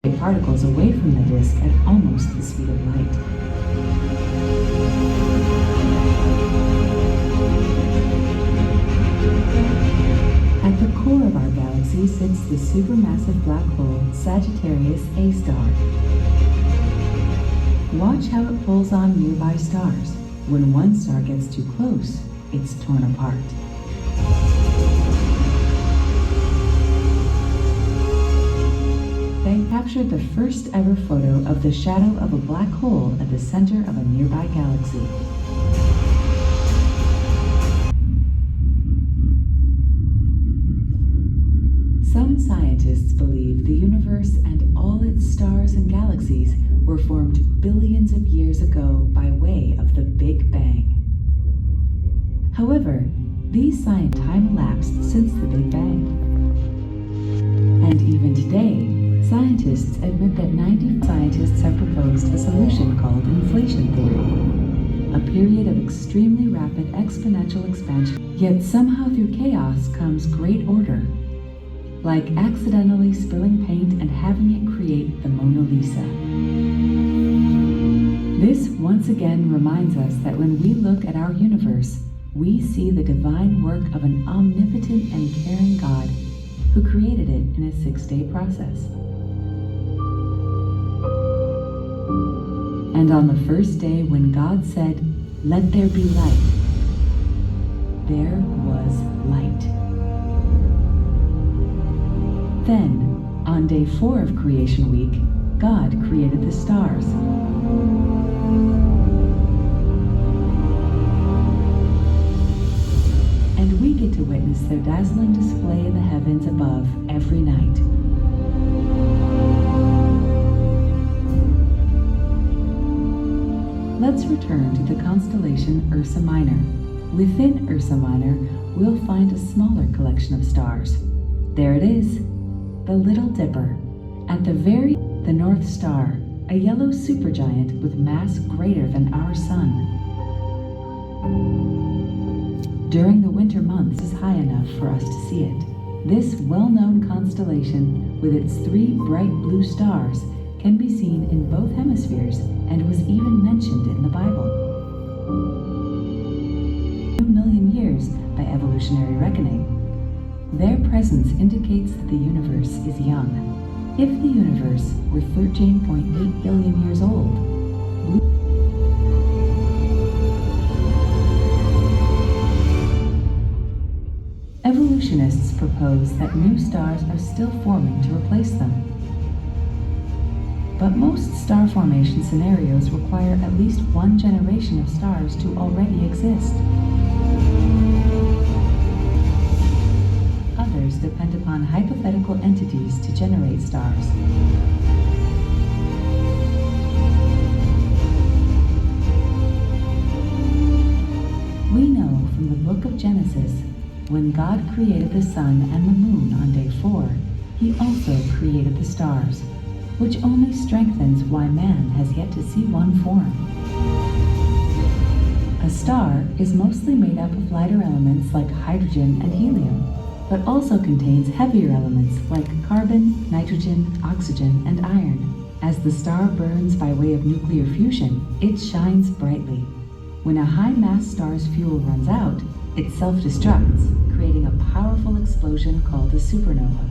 particles away from the disk at almost the speed of light. At the core of our galaxy sits the supermassive black hole Sagittarius A star. Watch how it pulls on nearby stars. When one star gets too close, it's torn apart. They captured the first ever photo of the shadow of a black hole at the center of a nearby galaxy. Some scientists believe the universe and all its stars and galaxies were formed billions of years ago by way of the Big Bang. However, these science time elapsed since the Big Bang. And even today, scientists admit that 90 scientists have proposed a solution called inflation theory, a period of extremely rapid exponential expansion. Yet somehow through chaos comes great order, like accidentally spilling paint and having it create the Mona Lisa. This once again reminds us that when we look at our universe, we see the divine work of an omnipotent and caring God who created it in a 6-day process. And on the first day when God said, "Let there be light," there was light. Then, on day 4 of Creation Week, God created the stars. And we get to witness their dazzling display in the heavens above every night. Let's return to the constellation Ursa Minor. Within Ursa Minor, we'll find a smaller collection of stars. There it is, the Little Dipper. At the North Star, a yellow supergiant with mass greater than our sun. During the winter months, it is high enough for us to see it. This well-known constellation, with its 3 bright blue stars, can be seen in both hemispheres and was even mentioned in the Bible. 2 million years by evolutionary reckoning. Their presence indicates that the universe is young. If the universe were 13.8 billion years old, evolutionists propose that new stars are still forming to replace them. But most star formation scenarios require at least one generation of stars to already exist. Others depend upon hypothetical entities to generate stars. We know from the book of Genesis, when God created the sun and the moon on day 4, he also created the stars, which only strengthens why man has yet to see one form. A star is mostly made up of lighter elements like hydrogen and helium, but also contains heavier elements like carbon, nitrogen, oxygen, and iron. As the star burns by way of nuclear fusion, it shines brightly. When a high-mass star's fuel runs out, it self-destructs, creating a powerful explosion called a supernova,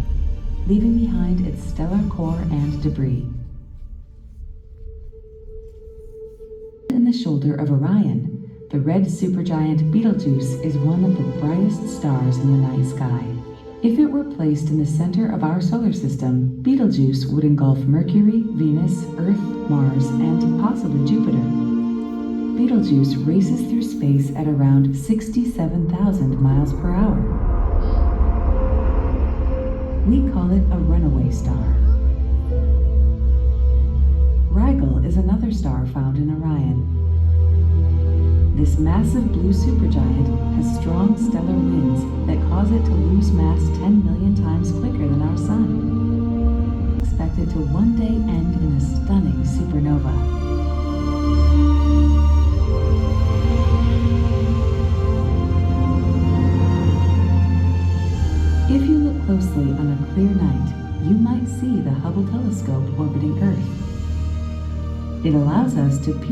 leaving behind its stellar core and debris. In the shoulder of Orion, the red supergiant Betelgeuse is one of the brightest stars in the night sky. If it were placed in the center of our solar system, Betelgeuse would engulf Mercury, Venus, Earth, Mars, and possibly Jupiter. Betelgeuse races through space at around 67,000 miles per hour. We call it a runaway star. Rigel is another star found in Orion. This massive blue supergiant has strong stellar winds that cause it to lose mass 10 million times quicker than our sun. Expected to one day end in a stunning supernova. If you look closely on a clear night, you might see see the Hubble telescope orbiting Earth. It allows us to peer